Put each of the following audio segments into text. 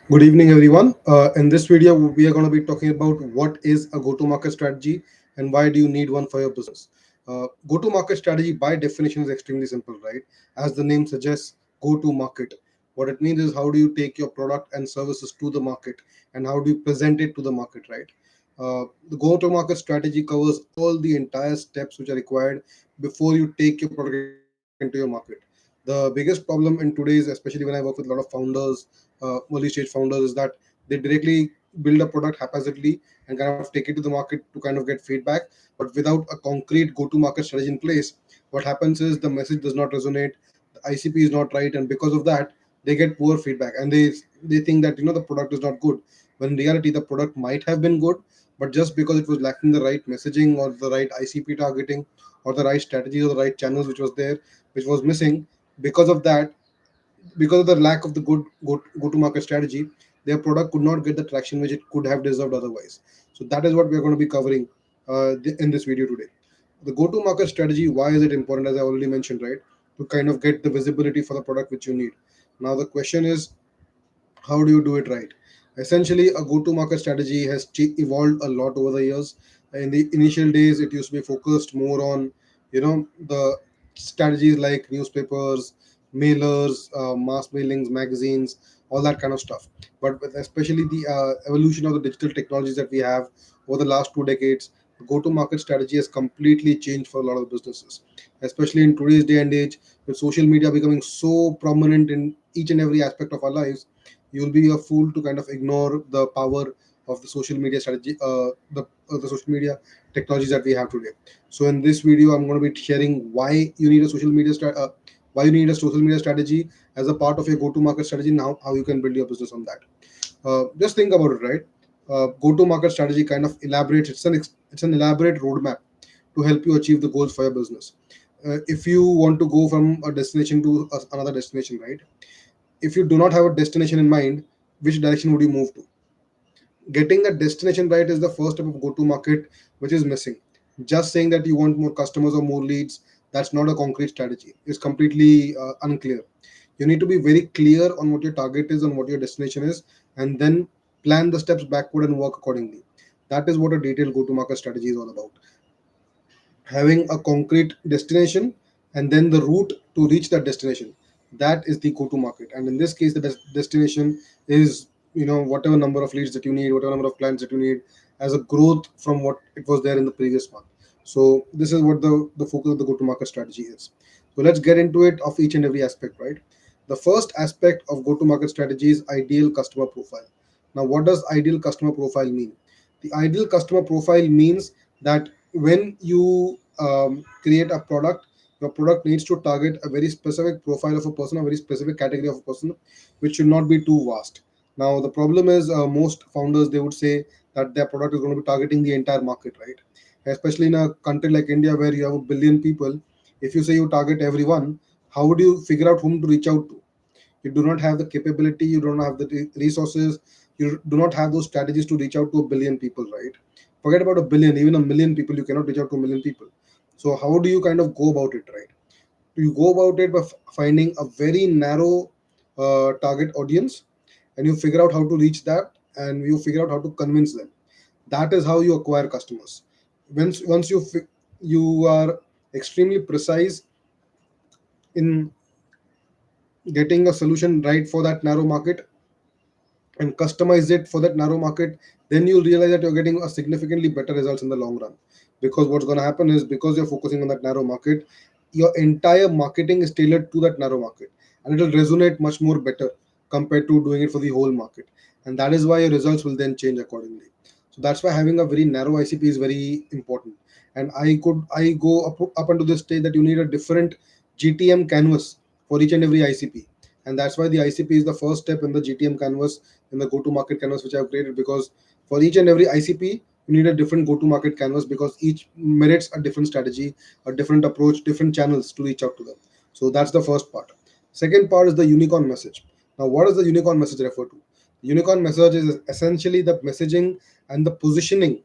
Good evening, everyone. In this video, we are going to be talking about what is a go-to-market strategy and why do you need one for your business. Go-to-market strategy, by definition, is extremely simple, right? As the name suggests, go-to-market. What it means is how do you take your product and services to the market, and how do you present it to the market, right? The go-to-market strategy covers all the entire steps which are required before you take your product into your market. The biggest problem in today's, especially when I work with a lot of founders, early stage founders, is that they directly build a product haphazardly and kind of take it to the market to kind of get feedback, but without a concrete go-to-market strategy in place. What happens is the message does not resonate, the ICP is not right, and because of that, they get poor feedback and they think that the product is not good. When in reality, the product might have been good, but just because it was lacking the right messaging or the right ICP targeting or the right strategies or the right channels which was there, which was missing, because of that, because of the lack of the good go to market strategy, their product could not get the traction which it could have deserved otherwise. So that is what we are going to be covering in this video today. The go to market strategy, why is it important? As I already mentioned, right, to kind of get the visibility for the product which you need. Now the question is, how do you do it right? Essentially, a go to market strategy has evolved a lot over the years. In the initial days, it used to be focused more on the strategies like newspapers, mailers, mass mailings, magazines, all that kind of stuff. But with especially the evolution of the digital technologies that we have over the last 2 decades, the go to market strategy has completely changed for a lot of businesses, especially in today's day and age, with social media becoming so prominent in each and every aspect of our lives. You'll be a fool to kind of ignore the power of the social media strategy, the social media technologies that we have today. So in this video, I'm going to be sharing why you need a why you need a social media strategy as a part of your go-to-market strategy. Now, how you can build your business on that. Just think about it, right? Go-to-market strategy kind of elaborates. It's an elaborate roadmap to help you achieve the goals for your business. If you want to go from a destination to another destination, right? If you do not have a destination in mind, which direction would you move to? Getting that destination right is the first step of go to market, which is missing. Just saying that you want more customers or more leads, that's not a concrete strategy. It's completely unclear. You need to be very clear on what your target is and what your destination is, and then plan the steps backward and work accordingly. That is what a detailed go to market strategy is all about. Having a concrete destination and then the route to reach that destination, that is the go to market. And in this case, the destination is whatever number of leads that you need, whatever number of clients that you need, as a growth from what it was there in the previous month. So this is what the focus of the go to market strategy is. So let's get into it of each and every aspect, right? The first aspect of go to market strategy is ideal customer profile. Now, what does ideal customer profile mean? The ideal customer profile means that when you create a product, your product needs to target a very specific profile of a person, a very specific category of a person, which should not be too vast. Now the problem is, most founders, they would say that their product is going to be targeting the entire market, right? Especially in a country like India where you have a billion people, if you say you target everyone, how would you figure out whom to reach out to? You do not have the capability, you don't have the resources, you do not have those strategies to reach out to a billion people, right? Forget about a billion, even a million people, you cannot reach out to a million people. So how do you kind of go about it, right? You go about it by finding a very narrow target audience, and you figure out how to reach that, and you figure out how to convince them. That is how you acquire customers. Once you are extremely precise in getting a solution right for that narrow market and customize it for that narrow market, then you'll realize that you're getting a significantly better results in the long run. Because what's going to happen is, because you're focusing on that narrow market, your entire marketing is tailored to that narrow market, and it'll resonate much more better compared to doing it for the whole market. And that is why your results will then change accordingly. So that's why having a very narrow ICP is very important. And I go up unto this stage that you need a different GTM canvas for each and every ICP. And that's why the ICP is the first step in the GTM canvas, in the go to market canvas which I've created. Because for each and every ICP, you need a different go to market canvas, because each merits a different strategy, a different approach, different channels to reach out to them. So that's the first part. Second part is the unicorn message. Now, what does the unicorn message refer to? The unicorn message is essentially the messaging and the positioning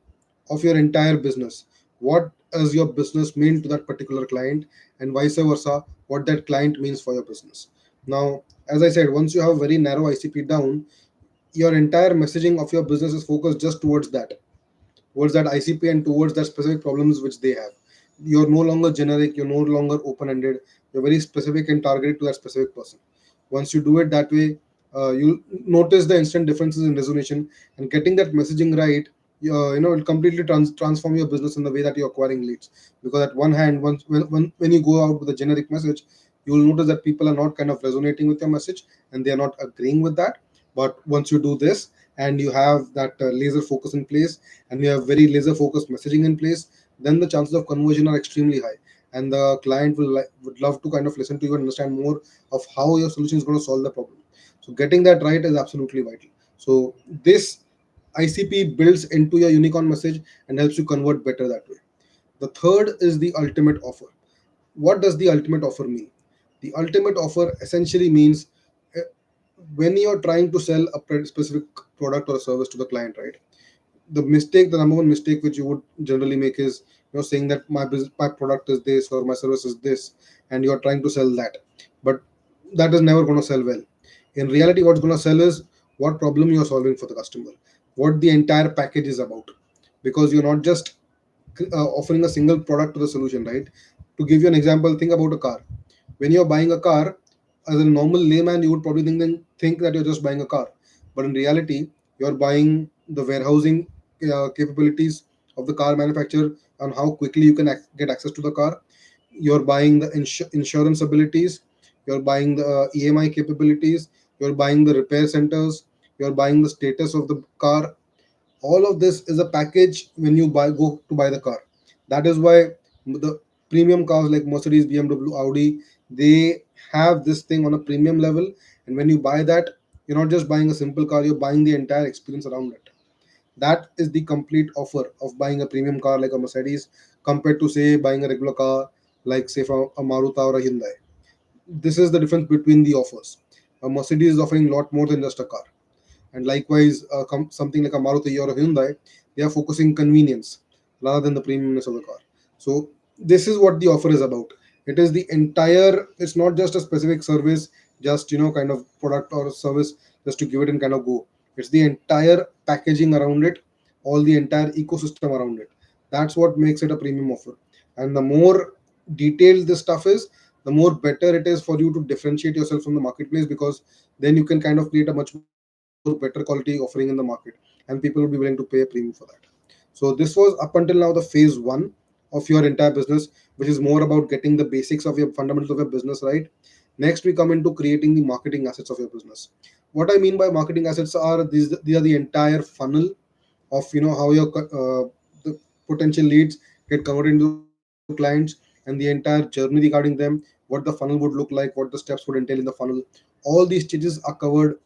of your entire business. What does your business mean to that particular client, and vice versa, what that client means for your business. Now, as I said, once you have a very narrow ICP down, your entire messaging of your business is focused just towards that ICP and towards that specific problems which they have. You're no longer generic, you're no longer open ended, you're very specific and targeted to that specific person. Once you do it that way, you'll notice the instant differences in resonation, and getting that messaging right, it'll completely transform your business in the way that you're acquiring leads. Because at one hand, once when you go out with a generic message, you will notice that people are not kind of resonating with your message and they are not agreeing with that. But once you do this and you have that laser focus in place, and you have very laser focused messaging in place, then the chances of conversion are extremely high, and the client would love to kind of listen to you and understand more of how your solution is going to solve the problem. So getting that right is absolutely vital. So this ICP builds into your unicorn message and helps you convert better that way. The third is the ultimate offer. What does the ultimate offer mean? The ultimate offer essentially means, uh, when you're trying to sell a specific product or a service to the client, right? The number one mistake which you would generally make is, saying that my product is this or my service is this, and you're trying to sell that. But that is never going to sell well. In reality, what's going to sell is what problem you're solving for the customer, what the entire package is about. Because you're not just offering a single product to the solution, right? To give you an example, think about a car. When you're buying a car, as a normal layman, you would probably think that you're just buying a car. But in reality, you're buying the warehousing capabilities of the car manufacturer, and how quickly you can get access to the car. You're buying the insurance abilities, you're buying the EMI capabilities, you're buying the repair centers, you're buying the status of the car. All of this is a package when you go to buy the car. That is why the premium cars like Mercedes, BMW, Audi, they have this thing on a premium level. And when you buy that, you're not just buying a simple car, you're buying the entire experience around it. That is the complete offer of buying a premium car like a Mercedes, compared to say buying a regular car like say from a Maruti or a Hyundai. This is the difference between the offers. A Mercedes is offering a lot more than just a car. And likewise, something like a Maruti or a Hyundai, they are focusing convenience rather than the premiumness of the car. So this is what the offer is about. It is the entire. It's not just a specific service, just kind of product or service just to give it and kind of go. It's the entire packaging around it, all the entire ecosystem around it. That's what makes it a premium offer. And the more detailed this stuff is, the more better it is for you to differentiate yourself from the marketplace, because then you can kind of create a much more better quality offering in the market, and people will be willing to pay a premium for that. So this was up until now the phase one of your entire business, which is more about getting the basics of your fundamentals of your business right. Next, we come into creating the marketing assets of your business. What I mean by marketing assets are these are the entire funnel of how your the potential leads get converted into clients, and the entire journey regarding them, what the funnel would look like, what the steps would entail in the funnel. All these stages are covered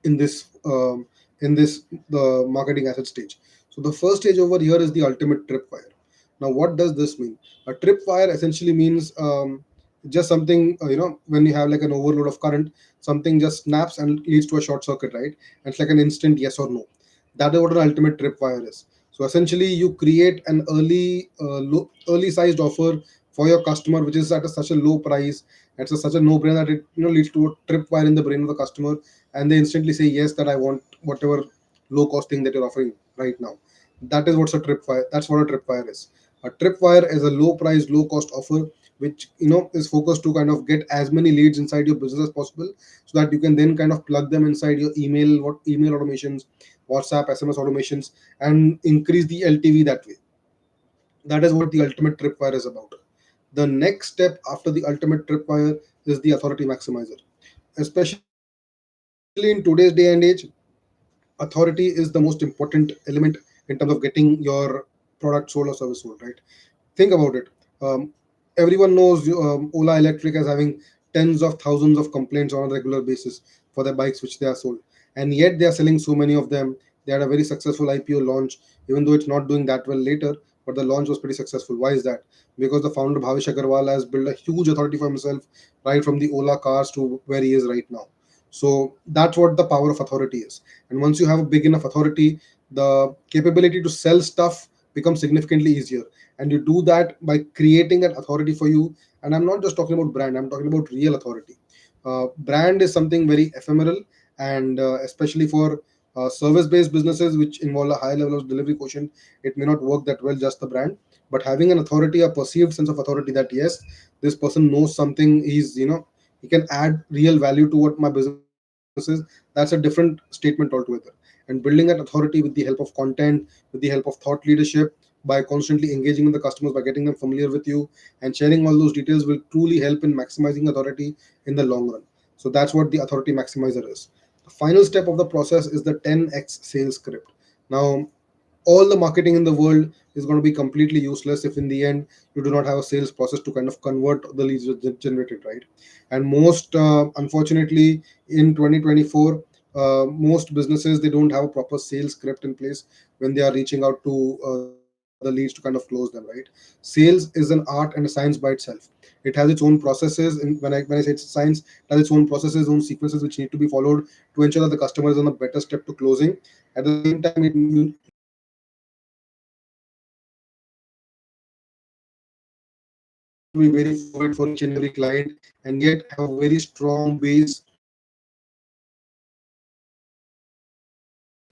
in this the marketing asset stage. So the first stage over here is the ultimate tripwire. Now, what does this mean? A tripwire essentially means, just something, when you have like an overload of current, something just snaps and leads to a short circuit, right? And it's like an instant yes or no. That is what an ultimate tripwire is. So essentially, you create an early sized offer for your customer, which is at such a low price. It's such a no brainer that it leads to a tripwire in the brain of the customer, and they instantly say yes, that I want whatever low cost thing that you're offering right now. That is what's a tripwire. That's what a tripwire is. A tripwire is a low price, low cost offer which is focused to kind of get as many leads inside your business as possible, so that you can then kind of plug them inside your email automations, WhatsApp, SMS automations, and increase the LTV that way. That is what the ultimate tripwire is about. The next step after the ultimate tripwire is the authority maximizer. Especially in today's day and age, authority is the most important element in terms of getting your product sold or service sold, right? Think about it. Everyone knows Ola Electric as having tens of thousands of complaints on a regular basis for their bikes which they are sold, and yet they are selling so many of them. They had a very successful IPO launch, even though it's not doing that well later, but the launch was pretty successful. Why is that? Because the founder Bhavish Agarwal has built a huge authority for himself, right from the Ola cars to where he is right now. So that's what the power of authority is. And once you have a big enough authority, the capability to sell stuff becomes significantly easier. And you do that by creating an authority for you. And I'm not just talking about brand, I'm talking about real authority. Brand is something very ephemeral, and especially for service based businesses which involve a high level of delivery quotient, it may not work that well, just the brand. But having an authority, a perceived sense of authority, that yes, this person knows something, he can add real value to what my business is, that's a different statement altogether. And building that authority with the help of content, with the help of thought leadership, by constantly engaging with the customers, by getting them familiar with you and sharing all those details, will truly help in maximizing authority in the long run. So that's what the authority maximizer is. The final step of the process is the 10x sales script. Now, all the marketing in the world is going to be completely useless if in the end you do not have a sales process to kind of convert the leads generated, right? And most unfortunately in 2024, most businesses, they don't have a proper sales script in place when they are reaching out to the leads to kind of close them, right? Sales is an art and a science by itself. It has its own processes, and when I say it's science, it has its own processes, own sequences which need to be followed to ensure that the customer is on a better step to closing. At the same time, you need to be very fluid for each and every client, and yet have a very strong base to kind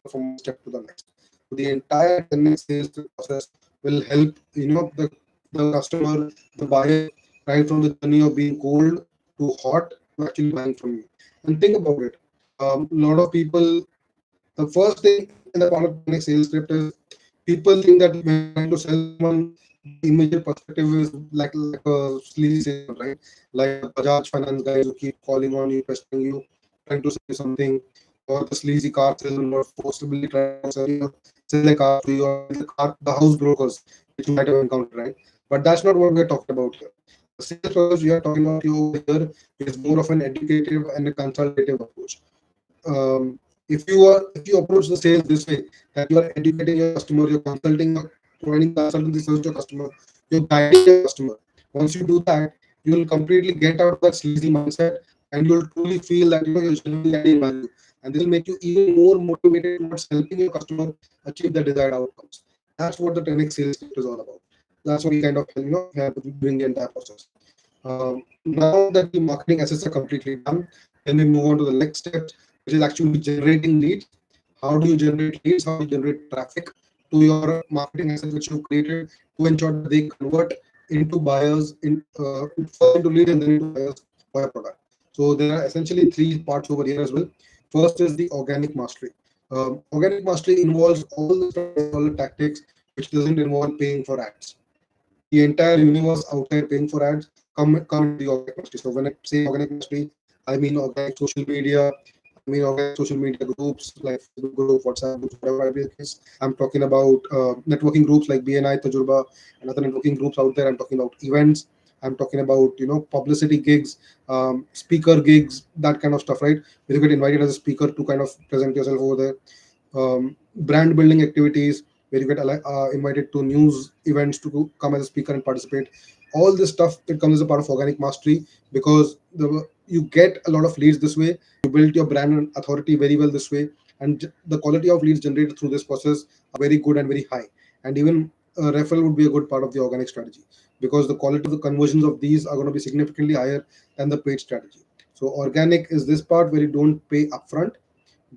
of perform a sales process from one step to the next, to the entire sales process. You have to kind of have a very strong base to kind of take that from one step to the next. So the entire 10x sales script process will help the customer, the buyer, right from the journey of being cold to hot to actually buying from you. And think about it. A lot of people, the first thing in the part of 10x sales script is, people think that when you're trying to sell someone, the immediate perspective is like a sleazy salesman, right? Like the Bajaj Finance guys who keep calling on you, pestering you, trying to sell you something, or the sleazy car salesman who are forcibly trying to sell their cars to you, or maybe the house brokers which you might have encountered, right? But that's not what we're talking about here. The sales process we are talking about here over here is more of an educative and a consultative approach. If you approach the sales this way, that you are educating your customer, you're consulting, you're providing consultancy service to your customer, you're guiding your customer. Once you do that, you will completely get out of that sleazy mindset, and you'll truly feel that you're genuinely adding value, and this will make you even more motivated towards helping your customer achieve the desired outcomes. That's what the 10x sales script is all about. That's what we kind of help during the entire process. Now that the marketing assets are completely done, then we move on to the next steps, which is actually generating leads. How do you generate leads? How do you generate traffic to your marketing assets which you created, to ensure that they convert into buyers, first into leads and then into buyers for your product. So there are essentially three parts over here as well. First is the organic mastery. Organic mastery involves all the strategies, all the tactics, which doesn't involve paying for ads. The entire universe outside paying for ads come into the organic mastery. So when I say organic mastery, I mean organic social media, I mean organic social media groups like Facebook group, WhatsApp groups, whatever it is. I'm talking about networking groups like BNI, Tajurba, and other networking groups out there. I'm talking about events. I'm talking about publicity gigs, speaker gigs, that kind of stuff, right? Where you get invited as a speaker to kind of present yourself over there. Brand building activities where you get invited to news events to come as a speaker and participate. All this stuff, it comes as a part of organic mastery, because you get a lot of leads this way. You build your brand and authority very well this way, and the quality of leads generated through this process are very good and very high. And even referral would be a good part of the organic strategy, because the quality of the conversions of these are going to be significantly higher than the paid strategy. So organic is this part where you don't pay upfront,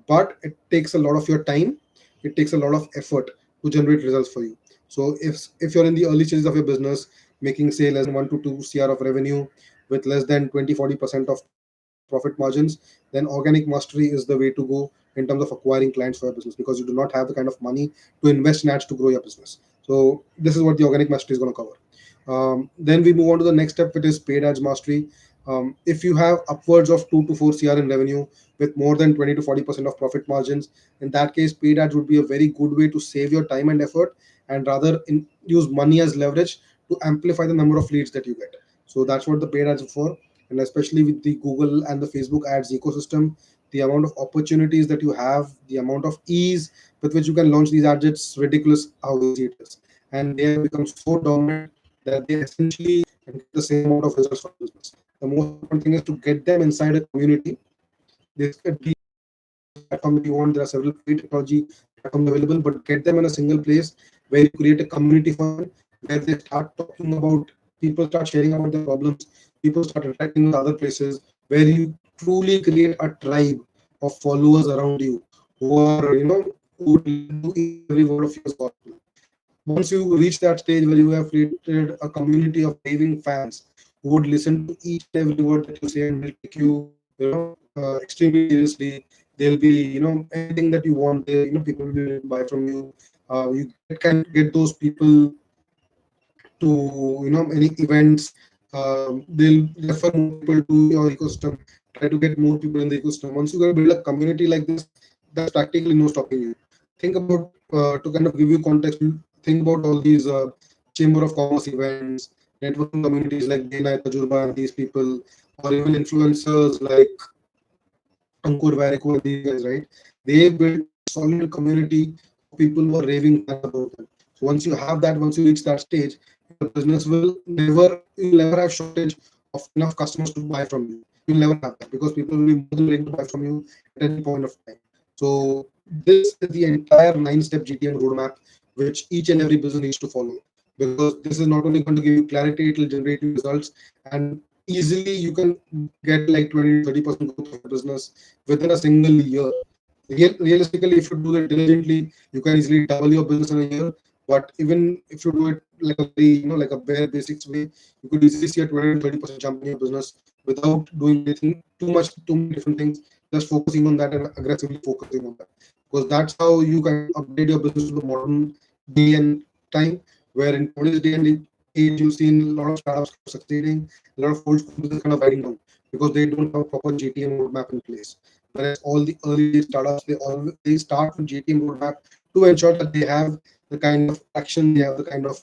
but it takes a lot of your time, it takes a lot of effort to generate results for you. So if you're in the early stages of your business, making say less than 1 to 2 cr of revenue with less than 20-40% of profit margins, then organic mastery is the way to go in terms of acquiring clients for your business, because you do not have the kind of money to invest in ads to grow your business. So this is what the organic mastery is going to cover. Then we move on to the next step, which is paid ads mastery. If you have upwards of 2 to 4 cr in revenue with more than 20 to 40% of profit margins, in that case paid ads would be a very good way to save your time and effort, and rather use money as leverage to amplify the number of leads that you get. So that's what the paid ads are for. And especially with the Google and the Facebook ads ecosystem, the amount of opportunities that you have, the amount of ease with which you can launch these ads, it's ridiculous how easy it is. And they have become so dominant that they essentially can get the same amount of results for your business. The most important thing is to get them inside a community. This could be whichever platform that you want. There are several paid technology platforms available, but get them in a single place where you create a community for them, where they start talking about, people start sharing about their problems, people start interacting with other places, where you truly create a tribe of followers around you who are, who would listen to each and every word of yours gospel. Once you reach that stage where you have created a community of raving fans who would listen to each and every word that you say and will take you, extremely seriously. They'll be, anything that you want, they, people will be willing to buy from you. You get those people to, any events. They'll refer more people to your ecosystem, try to get more people in the ecosystem. Once you can build a community like this, there's practically no stopping you. Think about, to kind of give you context, think about all these chamber of commerce events, networking communities like Dena Tajurba and these people, or even influencers like Ankur Variko and these guys, right? They built a solid community of people who are raving fans about them. So once you have that, once you reach that stage, your business you'll never have shortage of enough customers to buy from you. You'll never have that because people will be more than willing to buy from you at any point of time. So this is the entire 9-step GTM roadmap which each and every business needs to follow, because this is not only going to give you clarity, it will generate you results, and easily you can get like 20 to 30% growth of your business within a single year. Realistically, if you do it diligently, you can easily double your business in a year. But even if you do it like a very, like a bare basics way, you could easily see a 20 to 30% jump in your business without doing anything too many different things, just focusing on that and aggressively focusing on that. Because that's how you kind of upgrade your business to the modern day and time, where in today's day and age, you'll see a lot of startups succeeding, a lot of old school business kind of dying down because they don't have a proper GTM roadmap in place. Whereas all the early stage startups, they start with GTM roadmap to ensure that they have the kind of action, they have the kind of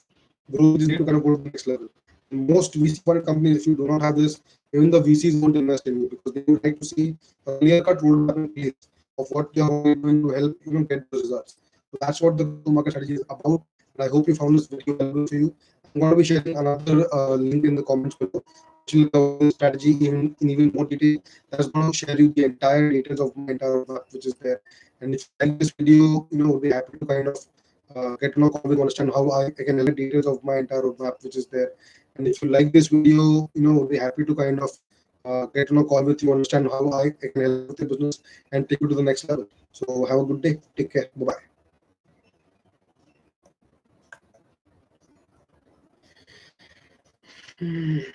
growth which is needed to kind of go to the next level. And most VC funded companies, if you do not have this, even the VCs won't invest in you because they would like to see a clear cut roadmap in place of what they are already doing to help get those results. So that's what the go-to-market strategy is about. And I hope you found this video valuable for you. I'm going to be sharing another link in the comments below, which will cover this strategy in even more detail. That's going to share you the entire details of my entire roadmap, which is there. And if you like this video, we'll be happy to kind of get on a call with you, understand how I can help details of my entire roadmap, which is there. And if you like this video, we'll be happy to kind of get on a call with you, understand how I can help with your business and take you to the next level. So have a good day. Take care. Bye bye.